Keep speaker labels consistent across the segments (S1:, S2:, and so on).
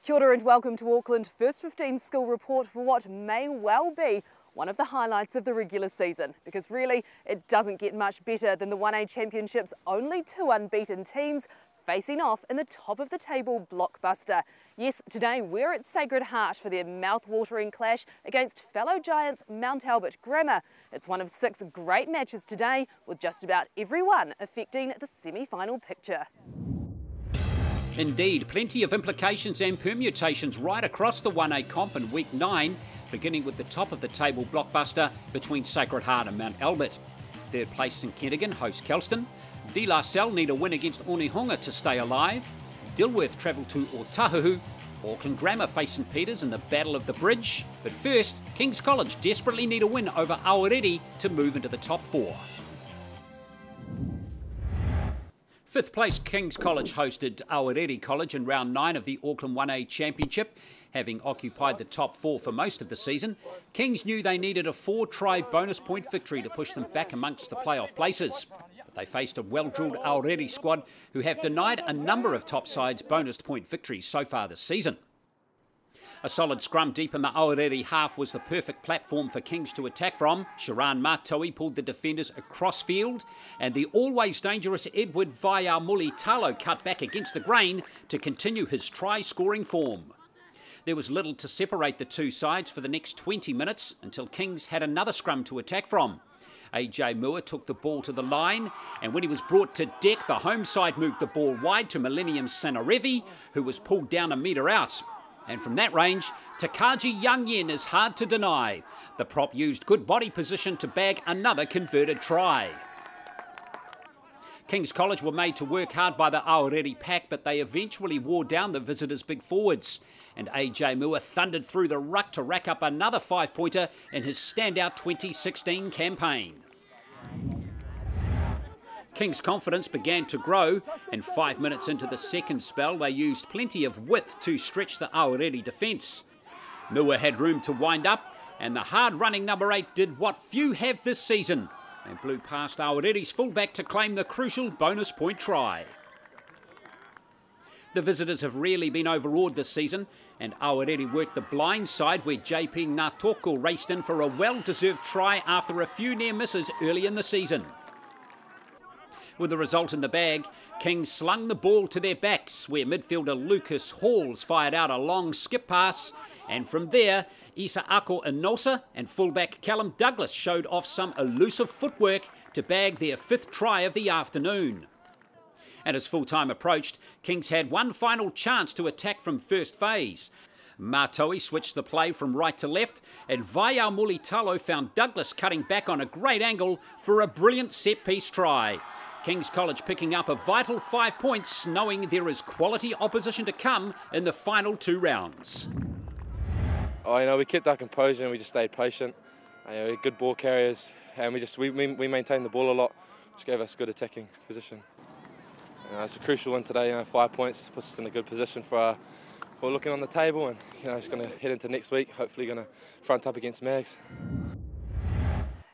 S1: Kia ora and welcome to Auckland First 15 School Report for what may well be one of the highlights of the regular season, because really it doesn't get much better than the 1A Championship's only two unbeaten teams facing off in the top of the table blockbuster. Yes, today we're at Sacred Heart for their mouth-watering clash against fellow giants Mount Albert Grammar. It's one of 6 great matches today, with just about everyone affecting the semi-final picture.
S2: Indeed, plenty of implications and permutations right across the 1A comp in week 9, beginning with the top of the table blockbuster between Sacred Heart and Mount Albert. Third place St Kentigern host Kelston. Salle need a win against Onehunga to stay alive. Dilworth travel to Otahuhu. Auckland Grammar face St Peters in the Battle of the Bridge. But first, King's College desperately need a win over Aorere to move into the top 4. Fifth place King's College hosted Aorere College in round 9 of the Auckland 1A Championship. Having occupied the top 4 for most of the season, Kings knew they needed a 4-try bonus point victory to push them back amongst the playoff places. But they faced a well-drilled Aorere squad who have denied a number of top sides bonus point victories so far this season. A solid scrum deep in the Aorere half was the perfect platform for Kings to attack from. Sharan Mātoe pulled the defenders across field, and the always dangerous Edward Vaiaumuli Talo cut back against the grain to continue his try-scoring form. There was little to separate the two sides for the next 20 minutes until Kings had another scrum to attack from. AJ Moore took the ball to the line, and when he was brought to deck, the home side moved the ball wide to Millennium Sanarevi, who was pulled down a metre out. And from that range, Takaji Youngyen is hard to deny. The prop used good body position to bag another converted try. King's College were made to work hard by the Aorere pack, but they eventually wore down the visitors' big forwards. And AJ Moore thundered through the ruck to rack up another 5-pointer in his standout 2016 campaign. King's confidence began to grow, and 5 minutes into the second spell they used plenty of width to stretch the Aorere defence. Mua had room to wind up, and the hard-running number 8 did what few have this season, and blew past Aorere's fullback to claim the crucial bonus point try. The visitors have rarely been overawed this season, and Aorere worked the blind side where JP Ngatoko raced in for a well-deserved try after a few near misses early in the season. With the result in the bag, Kings slung the ball to their backs, where midfielder Lucas Halls fired out a long skip pass, and from there, Isaako Inosa and fullback Callum Douglas showed off some elusive footwork to bag their 5th try of the afternoon. And as full-time approached, Kings had one final chance to attack from first phase. Mātoe switched the play from right to left, and Vaiaumuli Talo found Douglas cutting back on a great angle for a brilliant set-piece try. King's College picking up a vital 5 points, knowing there is quality opposition to come in the final 2 rounds.
S3: We kept our composure and we just stayed patient. Good ball carriers, and we maintained the ball a lot, which gave us good attacking position. It's a crucial win today. 5 points puts us in a good position for looking on the table, and just going to head into next week. Hopefully, going to front up against Mags.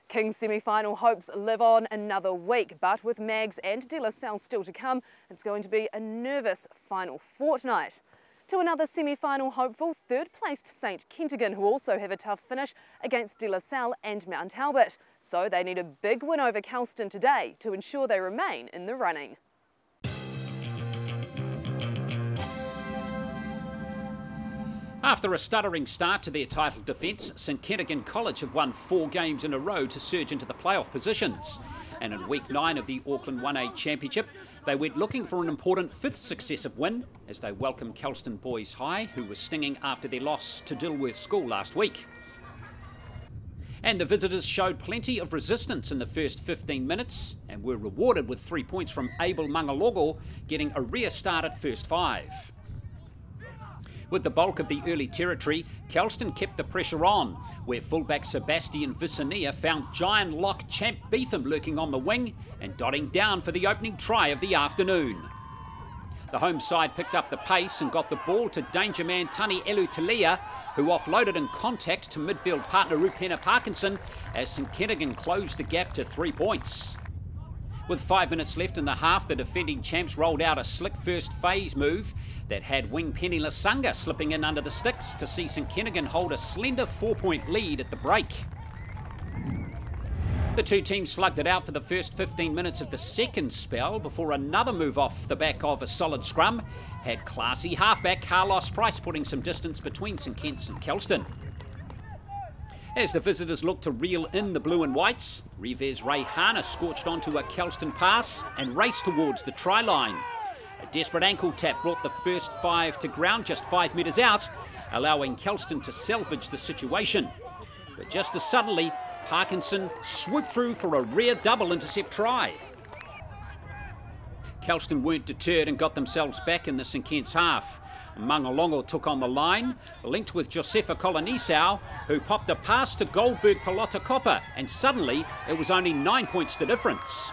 S1: King's semi-final hopes live on another week, but with Mags and De La Salle still to come, it's going to be a nervous final fortnight. To another semi-final hopeful, third-placed St Kentigern, who also have a tough finish against De La Salle and Mount Albert. So they need a big win over Kelston today to ensure they remain in the running.
S2: After a stuttering start to their title defence, St Kentigern College have won 4 games in a row to surge into the playoff positions. And in week 9 of the Auckland 1A Championship, they went looking for an important 5th successive win as they welcome Kelston Boys High, who was stinging after their loss to Dilworth School last week. And the visitors showed plenty of resistance in the first 15 minutes and were rewarded with 3 points from Abel Mangalogo, getting a rare start at first 5. With the bulk of the early territory, Kelston kept the pressure on, where fullback Sebastian Vicenia found giant lock champ Beetham lurking on the wing and dotting down for the opening try of the afternoon. The home side picked up the pace and got the ball to danger man Tani Elutalea, who offloaded in contact to midfield partner Rupena Parkinson as St Kentigern closed the gap to 3 points. With 5 minutes left in the half, the defending champs rolled out a slick first phase move that had wing Penny Lasanga slipping in under the sticks to see St Kentigern hold a slender 4-point lead at the break. The two teams slugged it out for the first 15 minutes of the second spell before another move off the back of a solid scrum had classy halfback Carlos Price putting some distance between St Kitts and Kelston. As the visitors looked to reel in the blue and whites, Reves Reihana scorched onto a Kelston pass and raced towards the try line. A desperate ankle tap brought the first 5 to ground just 5 metres out, allowing Kelston to salvage the situation. But just as suddenly, Parkinson swooped through for a rare double intercept try. Kelston weren't deterred and got themselves back in the St Kitts half. Mangalongo took on the line, linked with Josefa Kolonisau, who popped a pass to Goldberg Pelota Copper, and suddenly it was only 9 points the difference.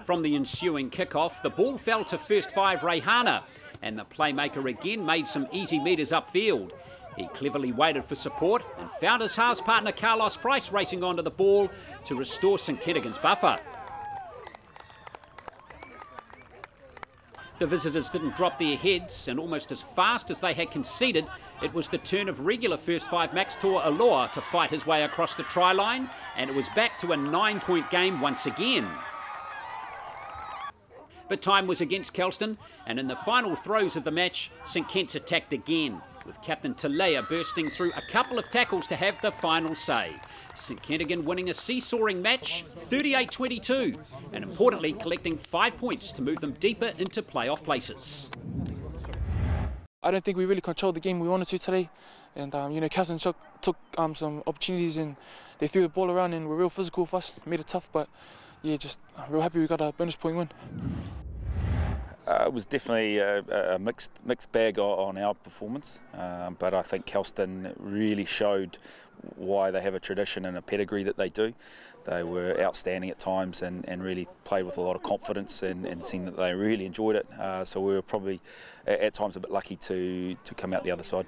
S2: From the ensuing kick-off, the ball fell to first 5 Reihana, and the playmaker again made some easy metres upfield. He cleverly waited for support and found his halves partner Carlos Price racing onto the ball to restore St Kentigern's buffer. The visitors didn't drop their heads, and almost as fast as they had conceded, it was the turn of regular first 5 Max Toa Aloha to fight his way across the try line, and it was back to a 9-point game once again. But time was against Kelston, and in the final throes of the match, St Kitts attacked again, with Captain Talea bursting through a couple of tackles to have the final say. St Kentigern winning a seesawing match 38-22, and importantly collecting 5 points to move them deeper into playoff places.
S4: I don't think we really controlled the game we wanted to today, and Kelston took some opportunities and they threw the ball around and were real physical for us, made it tough, but yeah, just real happy we got a bonus point win.
S5: It was definitely a mixed bag on our performance, but I think Kelston really showed why they have a tradition and a pedigree that they do. They were outstanding at times and really played with a lot of confidence and seen that they really enjoyed it. So we were probably at times a bit lucky to come out the other side.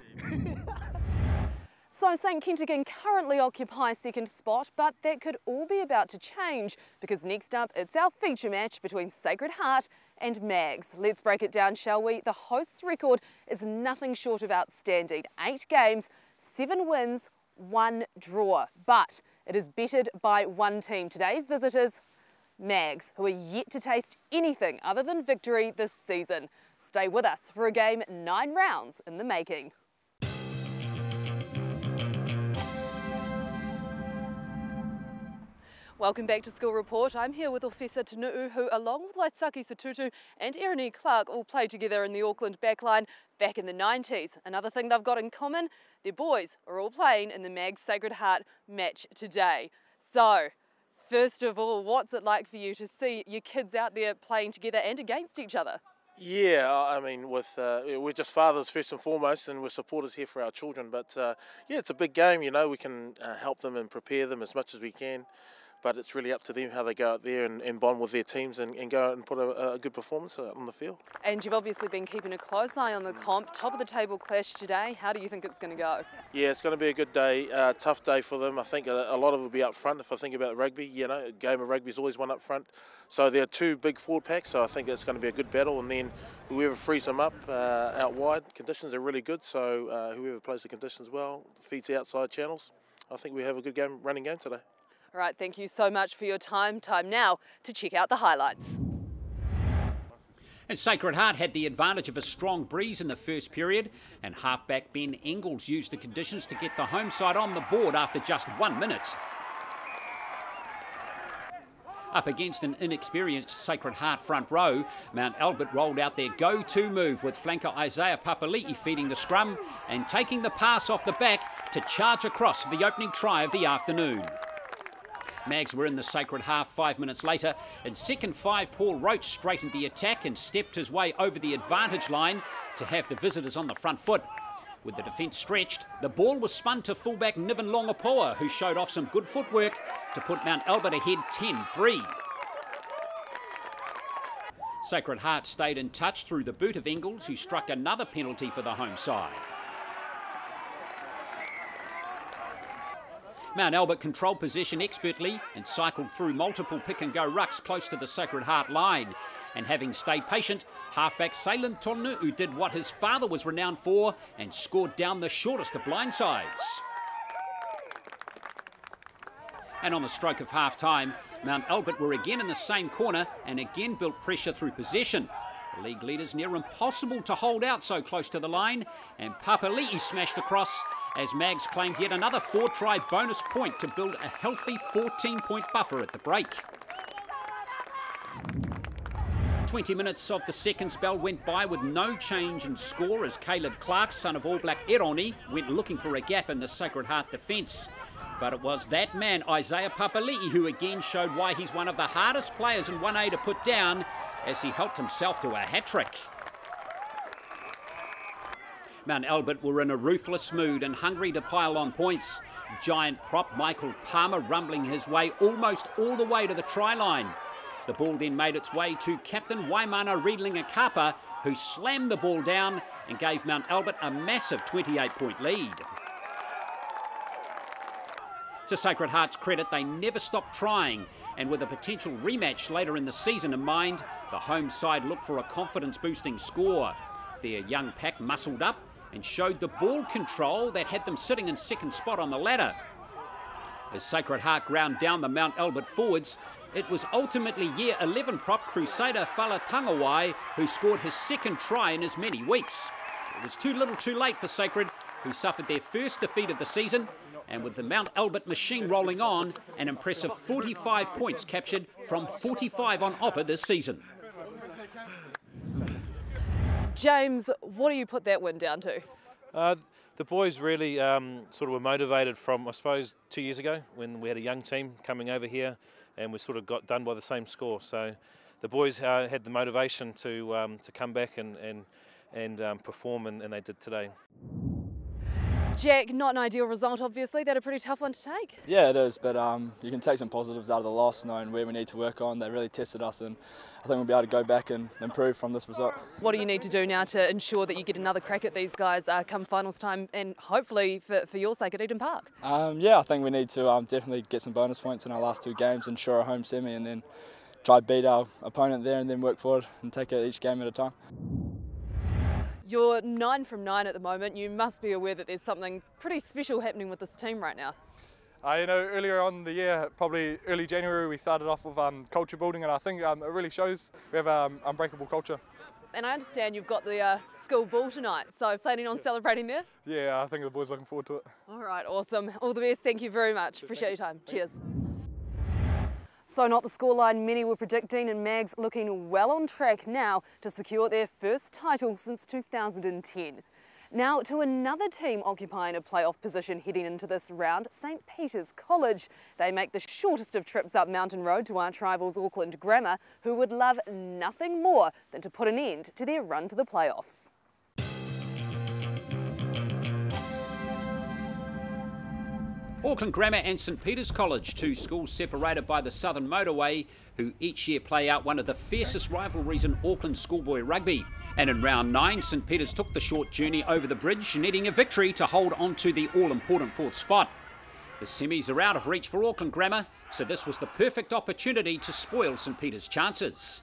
S1: So St Kentigern currently occupies second spot, but that could all be about to change because next up it's our feature match between Sacred Heart and Mags. Let's break it down, shall we? The hosts' record is nothing short of outstanding. 8 games, 7 wins, 1 draw. But it is bettered by one team. Today's visitors, Mags, who are yet to taste anything other than victory this season. Stay with us for a game 9 rounds in the making. Welcome back to School Report. I'm here with Ofesa Tunuu, who along with Waisaki Satutu and Ernie Clark all played together in the Auckland backline back in the 90s. Another thing they've got in common, their boys are all playing in the Mags Sacred Heart match today. So, first of all, what's it like for you to see your kids out there playing together and against each other?
S6: Yeah, I mean, we're just fathers first and foremost, and we're supporters here for our children. But yeah, it's a big game, you know, we can help them and prepare them as much as we can. But it's really up to them how they go out there and bond with their teams and go out and put a good performance on the field. And
S1: you've obviously been keeping a close eye on the comp. Top of the table clash today. How do you think it's going to go? Yeah, it's going to be a good day, tough day for them. I think a lot of it will be up front. If I think about rugby, you know, a game of rugby is always one up front. So there are 2 big forward packs, so I think it's going to be a good battle. And then whoever frees them up out wide, conditions are really good. So whoever plays the conditions well, feeds the outside channels, I think we have a good running game today. All right, thank you so much for your time. Time now to check out the highlights.
S2: And Sacred Heart had the advantage of a strong breeze in the first period, and halfback Ben Engels used the conditions to get the home side on the board after just 1 minute. Up against an inexperienced Sacred Heart front row, Mount Albert rolled out their go-to move with flanker Isaiah Papali'i feeding the scrum and taking the pass off the back to charge across for the opening try of the afternoon. Mags were in the Sacred Half 5 minutes later, and second 5 Paul Roach straightened the attack and stepped his way over the advantage line to have the visitors on the front foot. With the defence stretched, the ball was spun to fullback Niven Longapoa, who showed off some good footwork to put Mount Albert ahead 10-3. Sacred Heart stayed in touch through the boot of Engels, who struck another penalty for the home side. Mount Albert controlled possession expertly and cycled through multiple pick-and-go rucks close to the Sacred Heart line. And having stayed patient, halfback Salle Tonu'u did what his father was renowned for and scored down the shortest of blindsides. And on the stroke of half-time, Mount Albert were again in the same corner and again built pressure through possession. The league leaders near impossible to hold out so close to the line, and Papali'i smashed across as Mags claimed yet another 4-try bonus point to build a healthy 14-point buffer at the break. 20 minutes of the second spell went by with no change in score as Caleb Clark, son of All Black Eroni, went looking for a gap in the Sacred Heart defence. But it was that man, Isaiah Papali'i, who again showed why he's one of the hardest players in 1A to put down as he helped himself to a hat-trick. Mount Albert were in a ruthless mood and hungry to pile on points. Giant prop Michael Palmer rumbling his way almost all the way to the try line. The ball then made its way to captain Waimana Riedlinger-Kapa, who slammed the ball down and gave Mount Albert a massive 28-point lead. To Sacred Heart's credit, they never stopped trying, and with a potential rematch later in the season in mind, the home side looked for a confidence-boosting score. Their young pack muscled up and showed the ball control that had them sitting in second spot on the ladder. As Sacred Heart ground down the Mount Albert forwards, it was ultimately Year 11 prop Crusader Fala Tangawai who scored his second try in as many weeks. It was too little too late for Sacred, who suffered their first defeat of the season, and with the Mount Albert machine rolling on, an impressive 45 points captured from 45 on offer this season.
S1: James, what do you put that win down to?
S6: The boys really sort of were motivated from, I suppose, 2 years ago when we had a young team coming over here and we sort of got done by the same score. So the boys had the motivation to come back and perform, and they did today.
S1: Jack, not an ideal result, obviously. That's a pretty tough one to take.
S7: Yeah, it is, but you can take some positives out of the loss, knowing where we need to work on. They really tested us, and I think we'll be able to go back and improve from this result. What
S1: do you need to do now to ensure that you get another crack at these guys come finals time, and hopefully for your sake at Eden Park?
S7: Yeah, I think we need to definitely get some bonus points in our last two games, ensure a home semi, and then try to beat our opponent there and then work forward and take it each game at a time.
S1: You're 9 from 9 at the moment. You must be aware that there's something pretty special happening with this team right now.
S4: You know, earlier on in the year, probably early January, we started off with culture building, and I think it really shows we have an unbreakable culture.
S1: And I understand you've got the school ball tonight, so planning on celebrating there?
S4: Yeah, I think the boys are looking forward to it.
S1: All right, awesome. All the best. Thank you very much. Appreciate your time. Cheers. So not the scoreline many were predicting, and Mags looking well on track now to secure their first title since 2010. Now to another team occupying a playoff position heading into this round, St Peter's College. They make the shortest of trips up Mountain Road to arch rivals Auckland Grammar, who would love nothing more than to put an end to their run to the playoffs.
S2: Auckland Grammar and St Peter's College, two schools separated by the Southern Motorway, who each year play out one of the fiercest rivalries in Auckland schoolboy rugby. And in round 9, St Peter's took the short journey over the bridge, netting a victory to hold on to the all-important 4th spot. The semis are out of reach for Auckland Grammar, so this was the perfect opportunity to spoil St Peter's chances.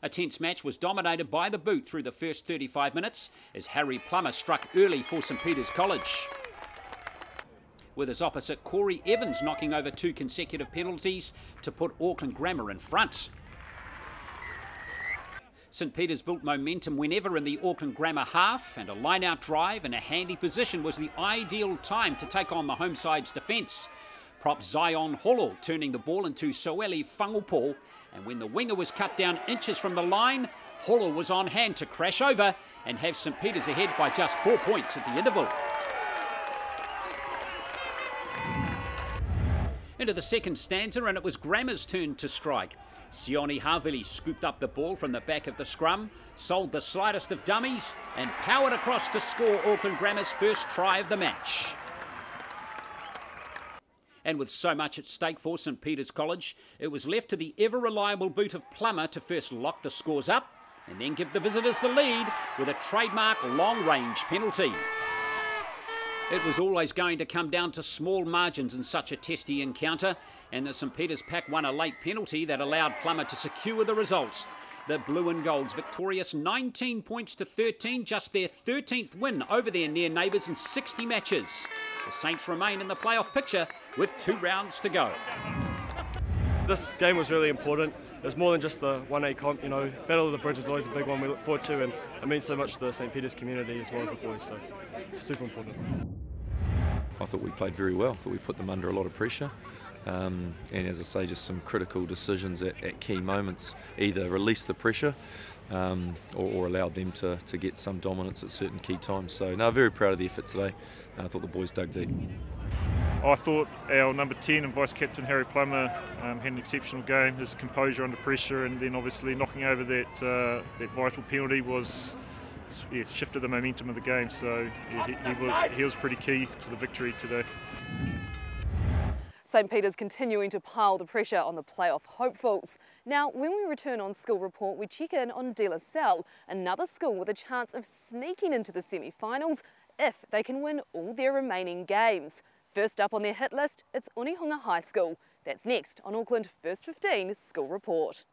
S2: A tense match was dominated by the boot through the first 35 minutes as Harry Plummer struck early for St Peter's College, with his opposite Corey Evans knocking over 2 consecutive penalties to put Auckland Grammar in front. St Peter's built momentum whenever in the Auckland Grammar half, and a line-out drive in a handy position was the ideal time to take on the home side's defence. Prop Zion Holo turning the ball into Soeli Whangupo, and when the winger was cut down inches from the line, Holo was on hand to crash over and have St Peter's ahead by just 4 points at the interval. Into the second stanza, and it was Grammar's turn to strike. Sione Havili scooped up the ball from the back of the scrum, sold the slightest of dummies, and powered across to score Auckland Grammar's first try of the match. And with so much at stake for St Peter's College, it was left to the ever-reliable boot of Plummer to first lock the scores up and then give the visitors the lead with a trademark long-range penalty. It was always going to come down to small margins in such a testy encounter, and the St Peter's Pack won a late penalty that allowed Plummer to secure the results. The Blue and Golds victorious 19 points to 13, just their 13th win over their near neighbours in 60 matches. The Saints remain in the playoff picture with 2 rounds to go.
S8: This game was really important. It was more than just the 1A comp, you know. Battle of the Bridge is always a big one we look forward to, and it means so much to the St Peter's community as well as the boys, so super important.
S9: I thought we played very well. I thought we put them under a lot of pressure. And as I say, just some critical decisions at key moments, either released the pressure or allowed them to get some dominance at certain key times. So, no, very proud of the effort today. I thought the boys dug deep.
S10: I thought our number 10 and vice-captain Harry Plummer had an exceptional game. His composure under pressure, and then obviously knocking over that vital penalty shifted the momentum of the game. So he was pretty key to the victory today.
S1: St Peter's continuing to pile the pressure on the playoff hopefuls. Now, when we return on School Report, we check in on Salle, another school with a chance of sneaking into the semi-finals if they can win all their remaining games. First up on their hit list, it's Onehunga High School. That's next on Auckland First 15 School Report.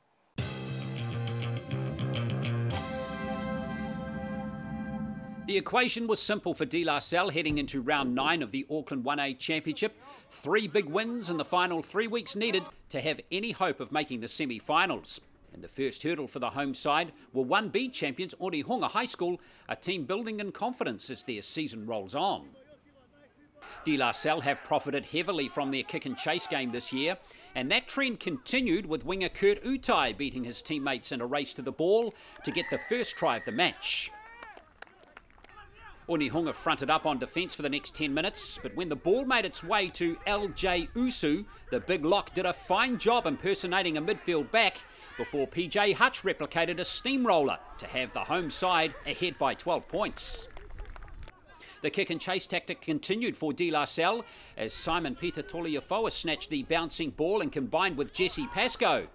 S2: The equation was simple for Salle heading into round 9 of the Auckland 1A Championship. 3 big wins in the final 3 weeks needed to have any hope of making the semi-finals. And the first hurdle for the home side were 1B champions Onehunga High School, a team building in confidence as their season rolls on. Salle have profited heavily from their kick and chase game this year, and that trend continued with winger Kurt Utai beating his teammates in a race to the ball to get the first try of the match. Onehunga fronted up on defence for the next 10 minutes, but when the ball made its way to LJ Usu, the big lock did a fine job impersonating a midfield back before PJ Hutch replicated a steamroller to have the home side ahead by 12 points. The kick and chase tactic continued for Salle as Simon Peter Toliafoa snatched the bouncing ball and combined with Jesse Pascoe.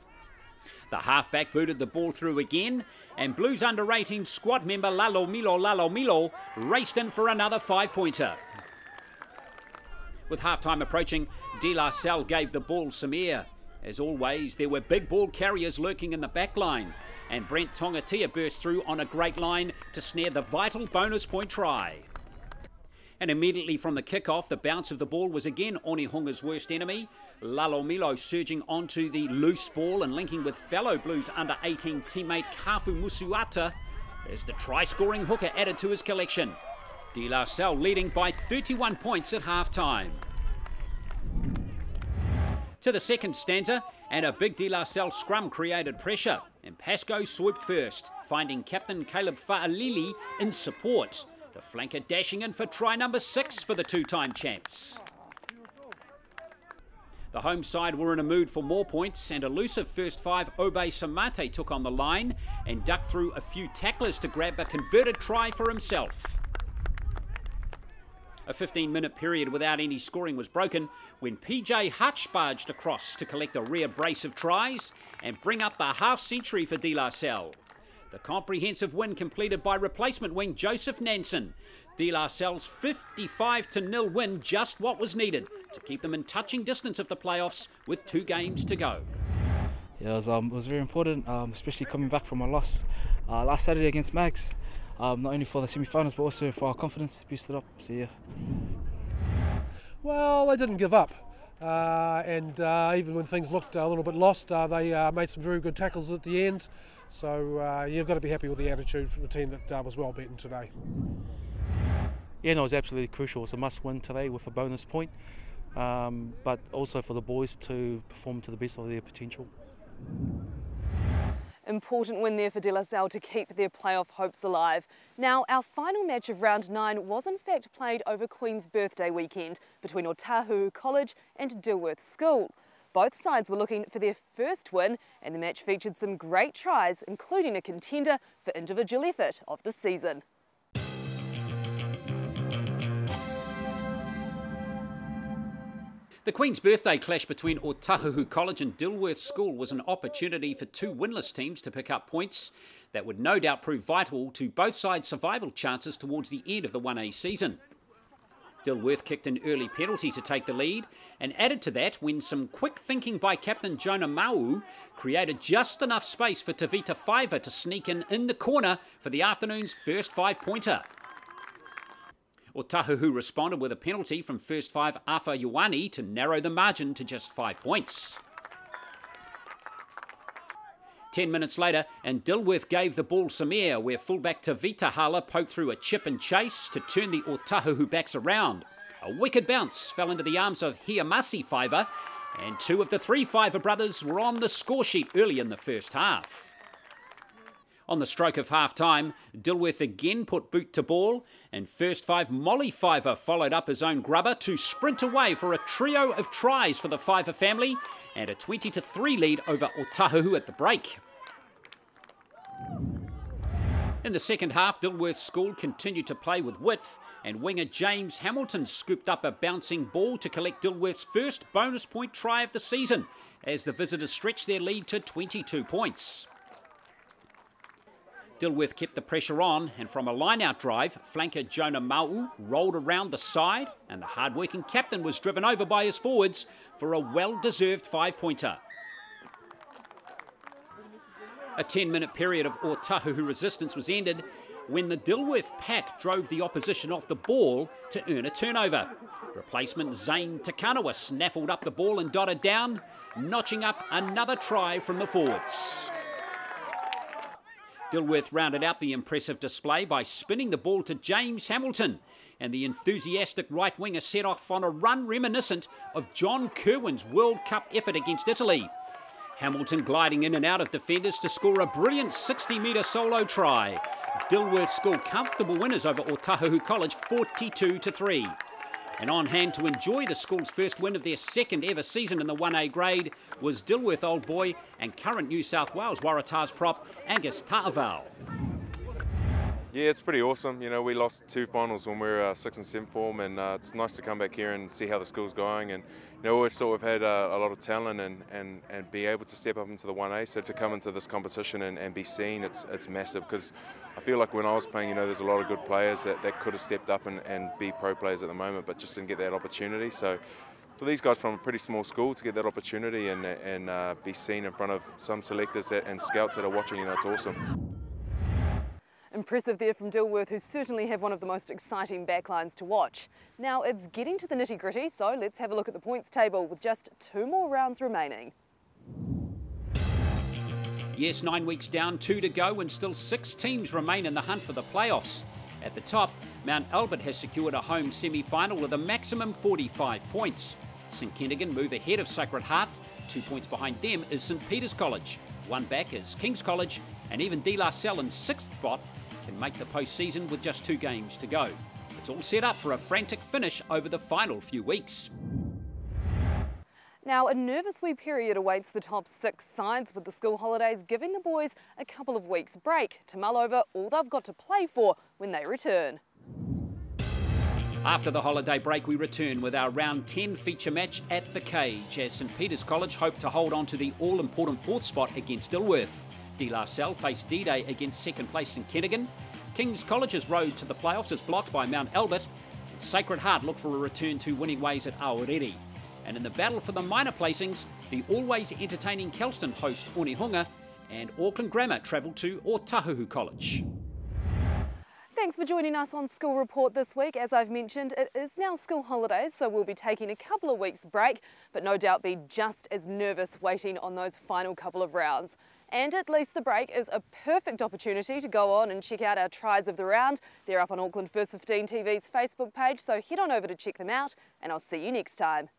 S2: The halfback booted the ball through again, and Blues under-18 squad member Lalo Milo raced in for another 5-pointer. With half-time approaching, Salle gave the ball some air. As always, there were big ball carriers lurking in the back line, and Brent Tongatia burst through on a great line to snare the vital bonus point try. And immediately from the kick-off, the bounce of the ball was again Onehunga's worst enemy. Lalo Milo surging onto the loose ball and linking with fellow Blues under-18 teammate Kafu Musuata as the try-scoring hooker added to his collection. Salle leading by 31 points at half-time. To the second stanza, and a big Salle scrum created pressure, and Pascoe swooped first, finding captain Caleb Fa'alili in support. The flanker dashing in for try number 6 for the 2-time champs. The home side were in a mood for more points, and elusive first 5 Obey Samate took on the line and ducked through a few tacklers to grab a converted try for himself. A 15-minute period without any scoring was broken when PJ Hutch barged across to collect a rare brace of tries and bring up the half-century for Salle. The comprehensive win completed by replacement wing Joseph Nansen. Salle's 55-0 win just what was needed to keep them in touching distance of the playoffs with 2 games to go.
S7: Yeah, it was very important, especially coming back from a loss last Saturday against Mags. Not only for the semi-finals but also for our confidence to boost it up. So yeah.
S11: Well, they didn't give up. And even when things looked a little bit lost, they made some very good tackles at the end. So you've got to be happy with the attitude from the team that was well beaten today.
S12: Yeah, no, it was absolutely crucial. It's a must-win today with a bonus point, but also for the boys to perform to the best of their potential.
S1: Important win there for Salle to keep their playoff hopes alive. Now, our final match of round 9 was in fact played over Queen's birthday weekend between Otahuhu College and Dilworth School. Both sides were looking for their first win, and the match featured some great tries, including a contender for individual effort of the season.
S2: The Queen's birthday clash between Otahuhu College and Dilworth School was an opportunity for 2 winless teams to pick up points that would no doubt prove vital to both sides' survival chances towards the end of the 1A season. Dilworth kicked an early penalty to take the lead, and added to that when some quick thinking by captain Jonah Mau created just enough space for Tavita Fiver to sneak in the corner for the afternoon's first 5-pointer. Otahuhu responded with a penalty from first five Afa Ioane to narrow the margin to just 5 points. 10 minutes later, and Dilworth gave the ball some air, where fullback Tavita Hala poked through a chip and chase to turn the Otahuhu backs around. A wicked bounce fell into the arms of Hiamasi Fiver, and 2 of the 3 Fiver brothers were on the score sheet early in the first half. On the stroke of half-time, Dilworth again put boot to ball, and first five Molly Fiver followed up his own grubber to sprint away for a trio of tries for the Fiver family and a 20-3 lead over Otahuhu at the break. In the second half, Dilworth School continued to play with width, and winger James Hamilton scooped up a bouncing ball to collect Dilworth's first bonus point try of the season as the visitors stretched their lead to 22 points. Dilworth kept the pressure on, and from a line-out drive, flanker Jonah Mau rolled around the side, and the hard-working captain was driven over by his forwards for a well-deserved 5-pointer. A 10-minute period of Otahuhu resistance was ended when the Dilworth pack drove the opposition off the ball to earn a turnover. Replacement Zane Takanawa snaffled up the ball and dotted down, notching up another try from the forwards. Dilworth rounded out the impressive display by spinning the ball to James Hamilton, and the enthusiastic right winger set off on a run reminiscent of John Kerwin's World Cup effort against Italy. Hamilton gliding in and out of defenders to score a brilliant 60-metre solo try. Dilworth School comfortable winners over Otahuhu College 42-3. And on hand to enjoy the school's first win of their second ever season in the 1A grade was Dilworth Old Boy and current New South Wales Waratahs prop Angus Ta'aval.
S13: Yeah, it's pretty awesome. You know, we lost 2 finals when we were 6th and 7th form, and it's nice to come back here and see how the school's going. And you know, we always thought we've had a lot of talent and be able to step up into the 1A. So to come into this competition and be seen, it's massive, because I feel like when I was playing, you know, there's a lot of good players that could have stepped up and be pro players at the moment, but just didn't get that opportunity. So for these guys from a pretty small school to get that opportunity and be seen in front of some selectors and scouts that are watching, you know, it's awesome.
S1: Impressive there from Dilworth, who certainly have one of the most exciting backlines to watch. Now it's getting to the nitty-gritty, so let's have a look at the points table with just 2 more rounds remaining.
S2: Yes, 9 weeks down, 2 to go, and still 6 teams remain in the hunt for the playoffs. At the top, Mount Albert has secured a home semi-final with a maximum 45 points. St Kentigern move ahead of Sacred Heart. 2 points behind them is St Peter's College. 1 back is King's College, and even Salle in 6th spot can make the postseason with just 2 games to go. It's all set up for a frantic finish over the final few weeks.
S1: Now, a nervous wee period awaits the top 6 sides, with the school holidays giving the boys a couple of weeks' break to mull over all they've got to play for when they return.
S2: After the holiday break, we return with our round 10 feature match at the Cage, as St Peter's College hope to hold on to the all-important 4th spot against Dilworth. Salle face D-Day against 2nd place St Kentigern. King's College's road to the playoffs is blocked by Mount Albert. And Sacred Heart look for a return to winning ways at Aorere. And in the battle for the minor placings, the always entertaining Kelston host Onehunga, and Auckland Grammar travel to Otahuhu College.
S1: Thanks for joining us on School Report this week. As I've mentioned, it is now school holidays, so we'll be taking a couple of weeks break, but no doubt be just as nervous waiting on those final couple of rounds. And at least the break is a perfect opportunity to go on and check out our tries of the round. They're up on Auckland First 15 TV's Facebook page, so head on over to check them out, and I'll see you next time.